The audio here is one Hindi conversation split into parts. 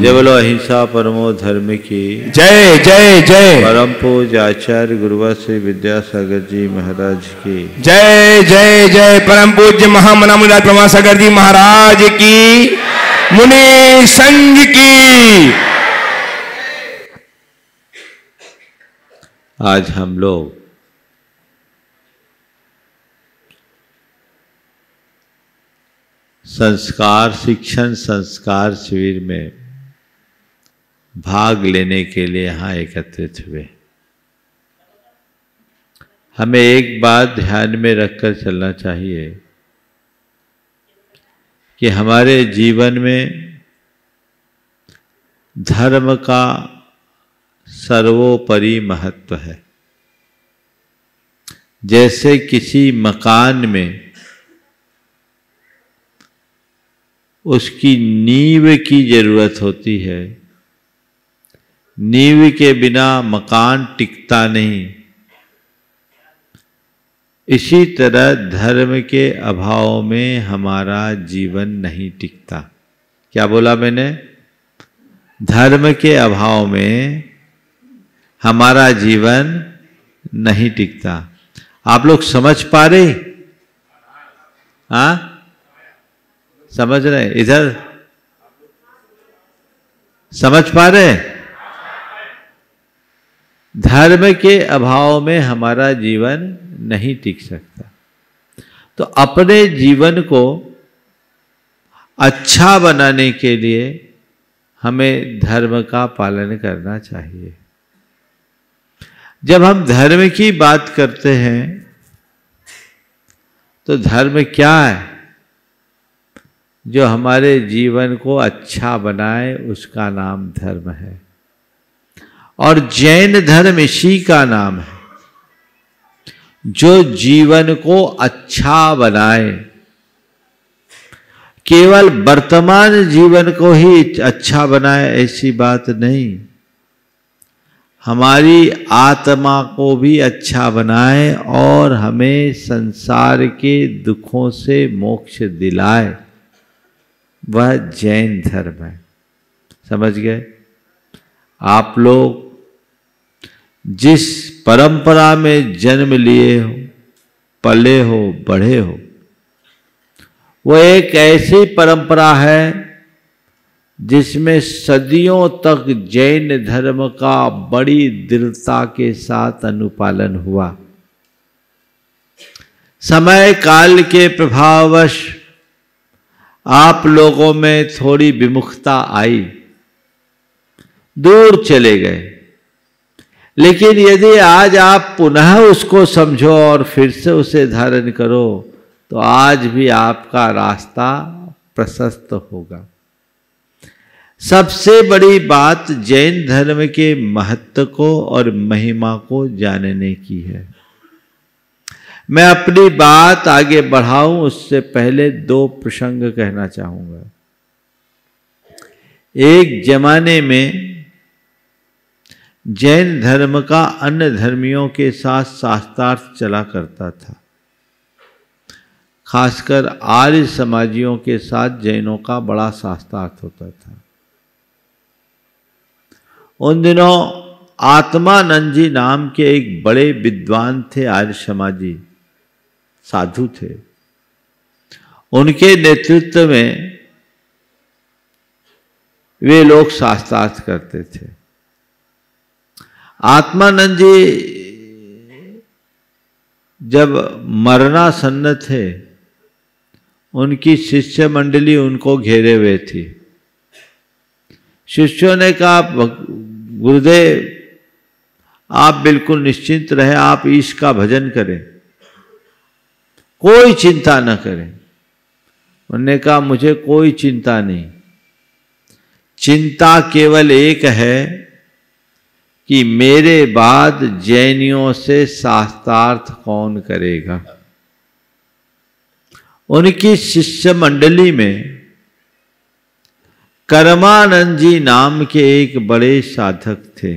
जय बोलो अहिंसा परमो धर्म की जय जय जय। परम पूज्य आचार्य गुरुवर श्री विद्यासागर जी महाराज की जय जय जय। परम पूज्य महामना मुनिराज प्रमासागर जी महाराज की, मुनि संघ की। आज हम लोग संस्कार शिक्षण संस्कार शिविर में भाग लेने के लिए यहाँ एकत्रित हुए। हमें एक बात ध्यान में रखकर चलना चाहिए कि हमारे जीवन में धर्म का सर्वोपरि महत्व है। जैसे किसी मकान में उसकी नींव की जरूरत होती है, नींव के बिना मकान टिकता नहीं। इसी तरह धर्म के अभाव में हमारा जीवन नहीं टिकता। क्या बोला मैंने? धर्म के अभाव में हमारा जीवन नहीं टिकता। आप लोग समझ पा रहे? हाँ, समझ रहे? इधर समझ पा रहे? धर्म के अभाव में हमारा जीवन नहीं टिक सकता। तो अपने जीवन को अच्छा बनाने के लिए हमें धर्म का पालन करना चाहिए। जब हम धर्म की बात करते हैं तो धर्म क्या है? जो हमारे जीवन को अच्छा बनाए उसका नाम धर्म है। और जैन धर्म इसी का नाम है, जो जीवन को अच्छा बनाए। केवल वर्तमान जीवन को ही अच्छा बनाए ऐसी बात नहीं, हमारी आत्मा को भी अच्छा बनाए और हमें संसार के दुखों से मोक्ष दिलाए। वह जैन धर्म है। समझ गए? आप लोग जिस परंपरा में जन्म लिए हो, पले हो, बढ़े हो, वो एक ऐसी परंपरा है जिसमें सदियों तक जैन धर्म का बड़ी दृढ़ता के साथ अनुपालन हुआ। समय काल के प्रभाववश आप लोगों में थोड़ी विमुखता आई, दूर चले गए। लेकिन यदि आज आप पुनः उसको समझो और फिर से उसे धारण करो तो आज भी आपका रास्ता प्रशस्त होगा। सबसे बड़ी बात जैन धर्म के महत्व को और महिमा को जानने की है। मैं अपनी बात आगे बढ़ाऊं उससे पहले दो प्रसंग कहना चाहूंगा। एक जमाने में जैन धर्म का अन्य धर्मियों के साथ शास्त्रार्थ चला करता था। खासकर आर्य समाजियों के साथ जैनों का बड़ा शास्त्रार्थ होता था। उन दिनों आत्मानंद जी नाम के एक बड़े विद्वान थे, आर्य समाजी साधु थे। उनके नेतृत्व में वे लोग शास्त्रार्थ करते थे। आत्मानंद जी जब मरणासन्न थे, उनकी शिष्य मंडली उनको घेरे हुए थी। शिष्यों ने कहा, गुरुदेव आप बिल्कुल निश्चिंत रहे, आप ईश का भजन करें, कोई चिंता न करें। उन्होंने कहा, मुझे कोई चिंता नहीं, चिंता केवल एक है कि मेरे बाद जैनियों से शास्त्रार्थ कौन करेगा। उनकी शिष्य मंडली में कर्मानंद जी नाम के एक बड़े साधक थे।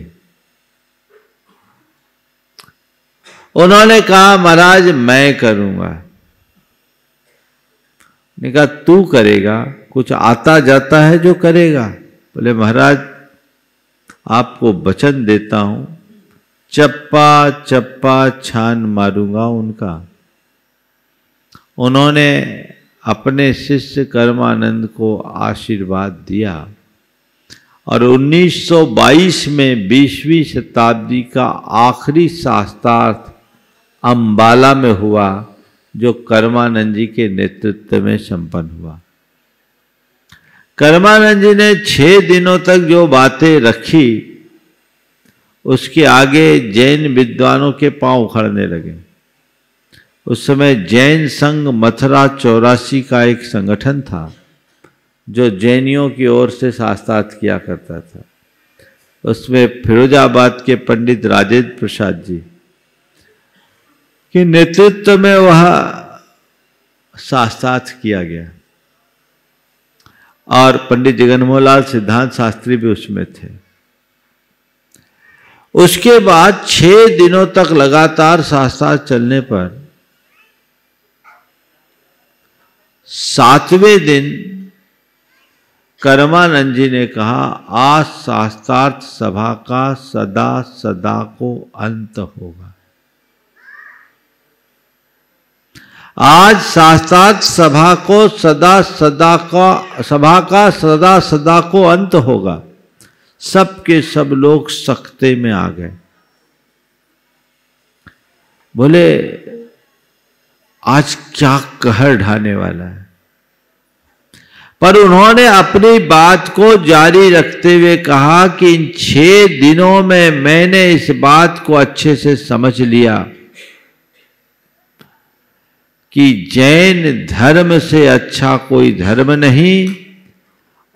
उन्होंने कहा, महाराज मैं करूंगा। ने कहा, तू करेगा? कुछ आता जाता है जो करेगा? बोले महाराज आपको वचन देता हूं, चप्पा चप्पा छान मारूंगा उनका। उन्होंने अपने शिष्य कर्मानंद को आशीर्वाद दिया और 1922 में 20वीं शताब्दी का आखिरी शास्त्रार्थ अंबाला में हुआ, जो कर्मानंद जी के नेतृत्व में संपन्न हुआ। कर्मानंद जी ने 6 दिनों तक जो बातें रखी, उसके आगे जैन विद्वानों के पांव उखड़ने लगे। उस समय जैन संघ मथुरा 84 का एक संगठन था, जो जैनियों की ओर से शास्त्रार्थ किया करता था। उसमें फिरोजाबाद के पंडित राजेंद्र प्रसाद जी के नेतृत्व में वह शास्त्रार्थ किया गया और पंडित जगनमोहन लाल सिद्धांत शास्त्री भी उसमें थे। उसके बाद 6 दिनों तक लगातार शास्त्रार्थ चलने पर 7वें दिन कर्मानंद जी ने कहा, आज शास्त्रार्थ सभा का सदा सदा को अंत होगा। आज शास्त्रार्थ सभा को सदा सदा को अंत होगा। सब के सब लोग सख्ते में आ गए। बोले आज क्या कहर ढाने वाला है। पर उन्होंने अपनी बात को जारी रखते हुए कहा कि इन 6 दिनों में मैंने इस बात को अच्छे से समझ लिया कि जैन धर्म से अच्छा कोई धर्म नहीं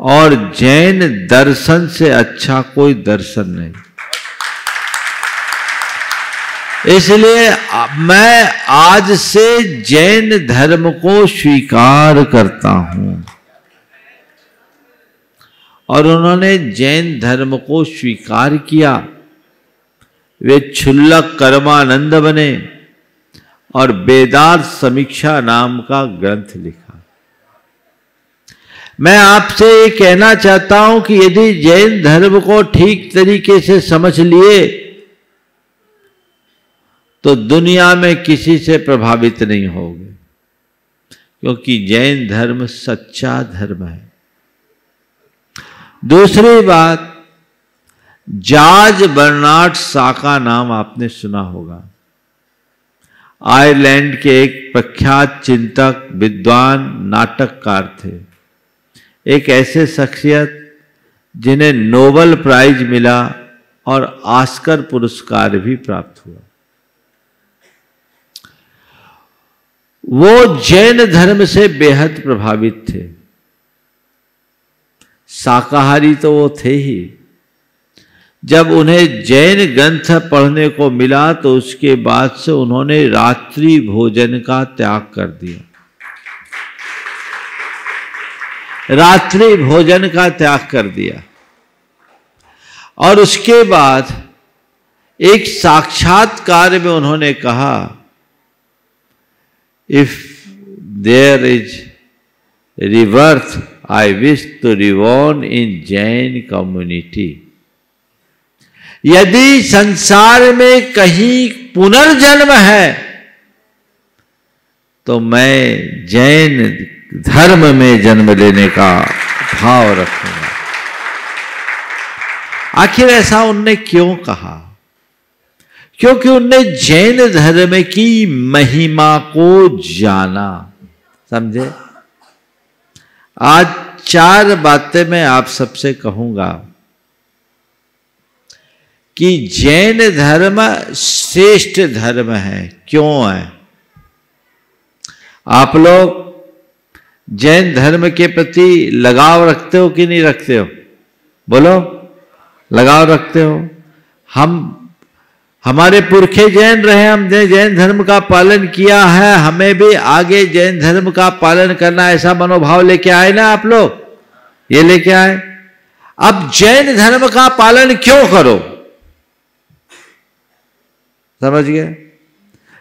और जैन दर्शन से अच्छा कोई दर्शन नहीं। इसलिए मैं आज से जैन धर्म को स्वीकार करता हूं। और उन्होंने जैन धर्म को स्वीकार किया। वे क्षुल्लक कर्मानंद बने और वेदांत समीक्षा नाम का ग्रंथ लिखा। मैं आपसे ये कहना चाहता हूं कि यदि जैन धर्म को ठीक तरीके से समझ लिए तो दुनिया में किसी से प्रभावित नहीं होगे, क्योंकि जैन धर्म सच्चा धर्म है। दूसरी बात, जॉर्ज बर्नार्ड शॉ का नाम आपने सुना होगा। आयरलैंड के एक प्रख्यात चिंतक, विद्वान, नाटककार थे। एक ऐसे शख्सियत जिन्हें नोबेल प्राइज मिला और ऑस्कर पुरस्कार भी प्राप्त हुआ। वो जैन धर्म से बेहद प्रभावित थे। शाकाहारी तो वो थे ही। जब उन्हें जैन ग्रंथ पढ़ने को मिला तो उसके बाद से उन्होंने रात्रि भोजन का त्याग कर दिया। रात्रि भोजन का त्याग कर दिया और उसके बाद एक साक्षात्कार में उन्होंने कहा, if there is rebirth, I wish to reborn in Jain community। यदि संसार में कहीं पुनर्जन्म है तो मैं जैन धर्म में जन्म लेने का भाव रखूंगा। आखिर ऐसा उनने क्यों कहा? क्योंकि उनने जैन धर्म की महिमा को जाना। समझे? आज 4 बातें मैं आप सबसे कहूंगा कि जैन धर्म श्रेष्ठ धर्म है। क्यों है? आप लोग जैन धर्म के प्रति लगाव रखते हो कि नहीं रखते हो? बोलो, लगाव रखते हो? हमारे पुरखे जैन रहे, हमने जैन धर्म का पालन किया है, हमें भी आगे जैन धर्म का पालन करना, ऐसा मनोभाव लेके आए ना आप लोग? ये लेके आए। अब जैन धर्म का पालन क्यों करो? समझ गए?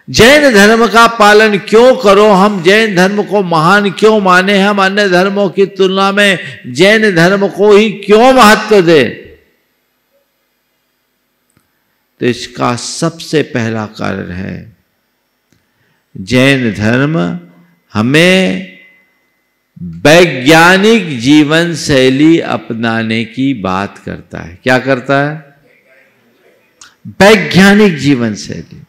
जैन धर्म का पालन क्यों करो, हम जैन धर्म को महान क्यों माने, हम अन्य धर्मों की तुलना में जैन धर्म को ही क्यों महत्व दें? तो इसका सबसे पहला कारण है जैन धर्म हमें वैज्ञानिक जीवन शैली अपनाने की बात करता है। क्या करता है? वैज्ञानिक जीवन शैली।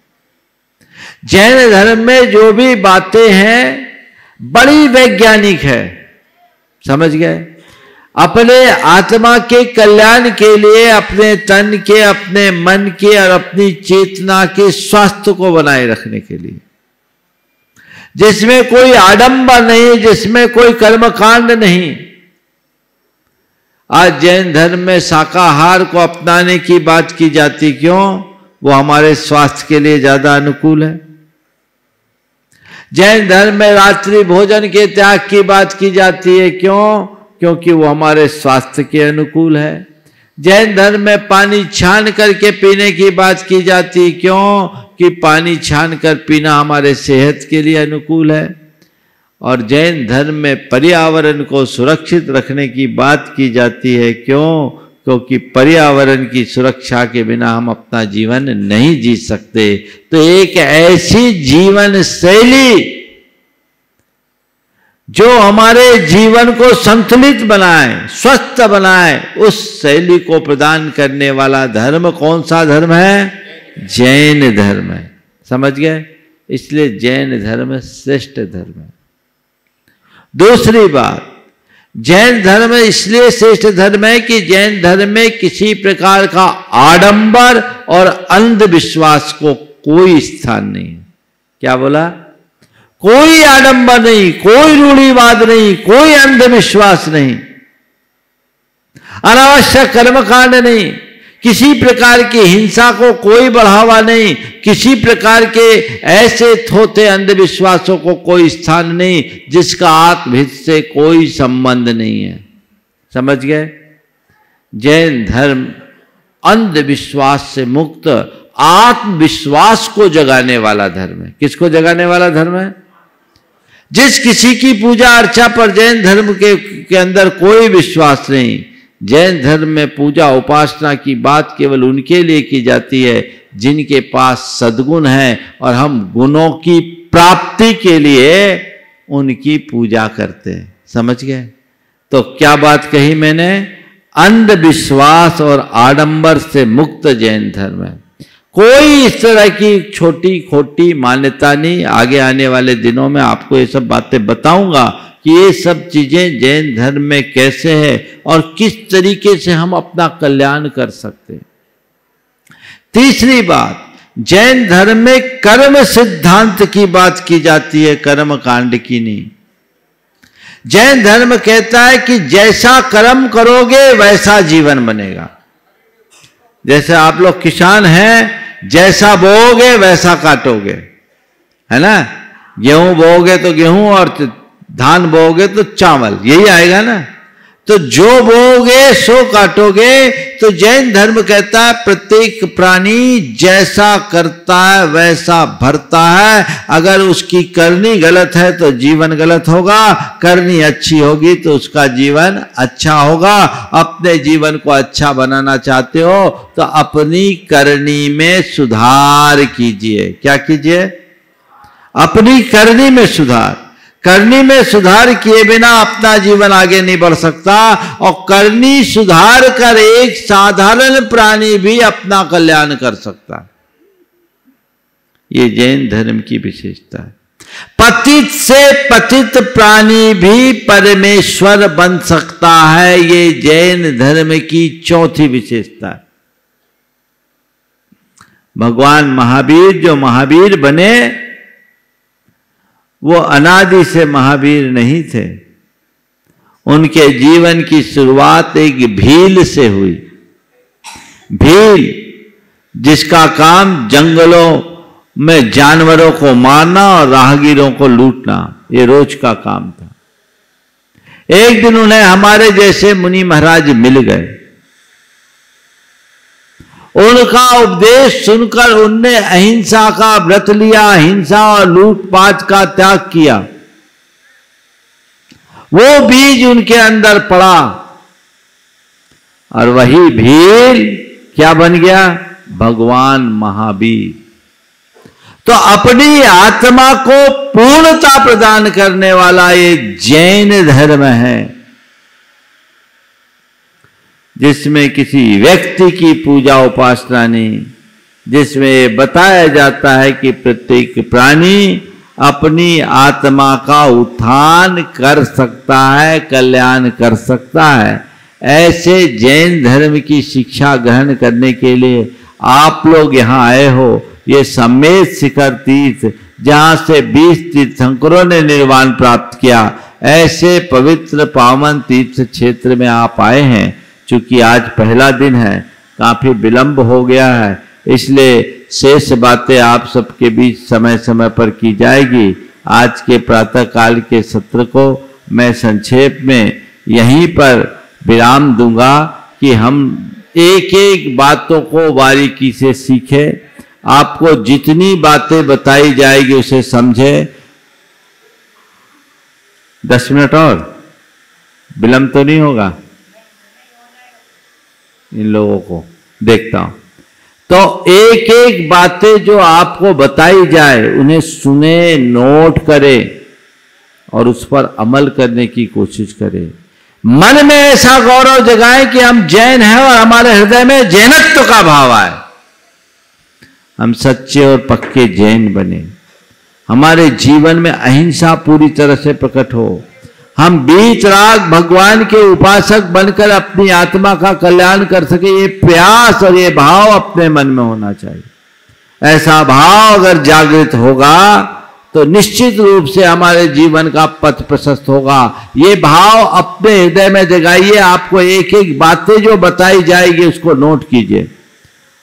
जैन धर्म में जो भी बातें हैं बड़ी वैज्ञानिक है, समझ गए? अपने आत्मा के कल्याण के लिए, अपने तन के, अपने मन के और अपनी चेतना के स्वास्थ्य को बनाए रखने के लिए, जिसमें कोई आडंबर नहीं, जिसमें कोई कर्मकांड नहीं। आज जैन धर्म में शाकाहार को अपनाने की बात की जाती, क्यों? वो हमारे स्वास्थ्य के लिए ज्यादा अनुकूल है। जैन धर्म में रात्रि भोजन के त्याग की बात की जाती है, क्यों? क्योंकि वो हमारे स्वास्थ्य के अनुकूल है। जैन धर्म में पानी छान करके पीने की बात की जाती है, क्यों? कि पानी छान कर पीना हमारे सेहत के लिए अनुकूल है। और जैन धर्म में पर्यावरण को सुरक्षित रखने की बात की जाती है, क्यों? क्योंकि पर्यावरण की सुरक्षा के बिना हम अपना जीवन नहीं जी सकते। तो एक ऐसी जीवन शैली जो हमारे जीवन को संतुलित बनाए, स्वस्थ बनाए, उस शैली को प्रदान करने वाला धर्म कौन सा धर्म है? जैन धर्म है। समझ गए? इसलिए जैन धर्म श्रेष्ठ धर्म है। दूसरी बात, जैन धर्म इसलिए श्रेष्ठ धर्म है कि जैन धर्म में किसी प्रकार का आडंबर और अंधविश्वास को कोई स्थान नहीं है। क्या बोला? कोई आडंबर नहीं, कोई रूढ़िवाद नहीं, कोई अंधविश्वास नहीं, अनावश्यक कर्मकांड नहीं, किसी प्रकार की हिंसा को कोई बढ़ावा नहीं, किसी प्रकार के ऐसे थोथे अंधविश्वासों को कोई स्थान नहीं जिसका आत्महित से कोई संबंध नहीं है। समझ गए? जैन धर्म अंधविश्वास से मुक्त आत्मविश्वास को जगाने वाला धर्म है। किसको जगाने वाला धर्म है? जिस किसी की पूजा अर्चा पर जैन धर्म के अंदर कोई विश्वास नहीं, जैन धर्म में पूजा उपासना की बात केवल उनके लिए की जाती है जिनके पास सद्गुण है, और हम गुणों की प्राप्ति के लिए उनकी पूजा करते हैं। समझ गए? तो क्या बात कही मैंने? अंधविश्वास और आडंबर से मुक्त जैन धर्म है। कोई इस तरह की छोटी खोटी मान्यता नहीं। आगे आने वाले दिनों में आपको ये सब बातें बताऊंगा कि ये सब चीजें जैन धर्म में कैसे है और किस तरीके से हम अपना कल्याण कर सकते हैं। तीसरी बात, जैन धर्म में कर्म सिद्धांत की बात की जाती है, कर्म कांड की नहीं। जैन धर्म कहता है कि जैसा कर्म करोगे वैसा जीवन बनेगा। जैसे आप लोग किसान हैं, जैसा बोओगे वैसा काटोगे, है ना? गेहूं बोओगे तो गेहूं और धान बोओगे तो चावल, यही आएगा ना? तो जो बोओगे सो काटोगे। तो जैन धर्म कहता है प्रत्येक प्राणी जैसा करता है वैसा भरता है। अगर उसकी करनी गलत है तो जीवन गलत होगा, करनी अच्छी होगी तो उसका जीवन अच्छा होगा। अपने जीवन को अच्छा बनाना चाहते हो तो अपनी करनी में सुधार कीजिए। क्या कीजिए? अपनी करनी में सुधार। करनी में सुधार किए बिना अपना जीवन आगे नहीं बढ़ सकता, और करनी सुधार कर एक साधारण प्राणी भी अपना कल्याण कर सकता। ये जैन धर्म की विशेषता है। पतित से पतित प्राणी भी परमेश्वर बन सकता है, ये जैन धर्म की चौथी विशेषता है। भगवान महावीर जो महावीर बने वो अनादि से महावीर नहीं थे। उनके जीवन की शुरुआत एक भील से हुई। भील जिसका काम जंगलों में जानवरों को मारना और राहगीरों को लूटना, ये रोज का काम था। एक दिन उन्हें हमारे जैसे मुनि महाराज मिल गए। उनका उपदेश सुनकर उनने अहिंसा का व्रत लिया, हिंसा और लूटपाट का त्याग किया। वो बीज उनके अंदर पड़ा और वही भील क्या बन गया? भगवान महावीर। तो अपनी आत्मा को पूर्णता प्रदान करने वाला ये जैन धर्म है, जिसमें किसी व्यक्ति की पूजा उपासना नहीं, जिसमें बताया जाता है कि प्रत्येक प्राणी अपनी आत्मा का उत्थान कर सकता है, कल्याण कर सकता है। ऐसे जैन धर्म की शिक्षा ग्रहण करने के लिए आप लोग यहाँ आए हो। ये सम्मेद शिखर तीर्थ, जहाँ से 20 तीर्थंकरों ने निर्वाण प्राप्त किया, ऐसे पवित्र पावन तीर्थ क्षेत्र में आप आए हैं। चूंकि आज पहला दिन है, काफी विलंब हो गया है, इसलिए शेष बातें आप सबके बीच समय समय पर की जाएगी। आज के प्रातः काल के सत्र को मैं संक्षेप में यहीं पर विराम दूंगा कि हम एक एक बातों को बारीकी से सीखें। आपको जितनी बातें बताई जाएगी उसे समझे। 10 मिनट और विलंब तो नहीं होगा? इन लोगों को देखता हूं। तो एक एक बातें जो आपको बताई जाए उन्हें सुने, नोट करें और उस पर अमल करने की कोशिश करें। मन में ऐसा गौरव जगाएं कि हम जैन हैं और हमारे हृदय में जैनत्व का भाव आए। हम सच्चे और पक्के जैन बने। हमारे जीवन में अहिंसा पूरी तरह से प्रकट हो। हम बीतराग भगवान के उपासक बनकर अपनी आत्मा का कल्याण कर सके, ये प्रयास और ये भाव अपने मन में होना चाहिए। ऐसा भाव अगर जागृत होगा तो निश्चित रूप से हमारे जीवन का पथ प्रशस्त होगा। ये भाव अपने हृदय में जगाइए। आपको एक एक बातें जो बताई जाएगी उसको नोट कीजिए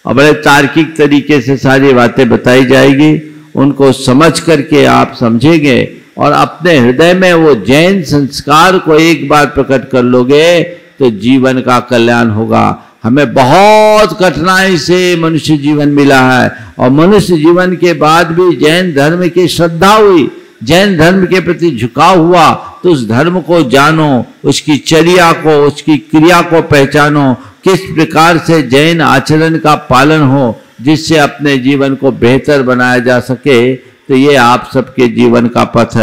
और बड़े तार्किक तरीके से सारी बातें बताई जाएगी। उनको समझ करके आप समझेंगे और अपने हृदय में वो जैन संस्कार को एक बार प्रकट कर लोगे तो जीवन का कल्याण होगा। हमें बहुत कठिनाई से मनुष्य जीवन मिला है और मनुष्य जीवन के बाद भी जैन धर्म की श्रद्धा हुई, जैन धर्म के प्रति झुकाव हुआ, तो उस धर्म को जानो, उसकी चर्या को, उसकी क्रिया को पहचानो, किस प्रकार से जैन आचरण का पालन हो जिससे अपने जीवन को बेहतर बनाया जा सके। तो ये आप सबके जीवन का पथ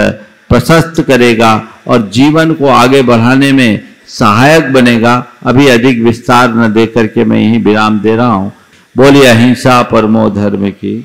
प्रशस्त करेगा और जीवन को आगे बढ़ाने में सहायक बनेगा। अभी अधिक विस्तार न दे करके मैं यही विराम दे रहा हूँ। बोलिए अहिंसा परमो धर्म की।